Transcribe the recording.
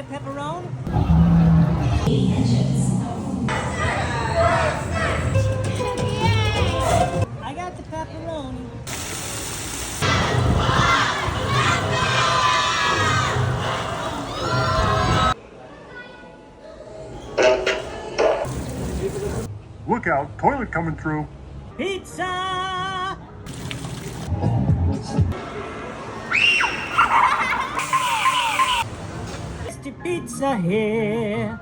get a pepperoni? I got the pepperoni. Look out, toilet coming through. Pizza! Mr. Pizza here.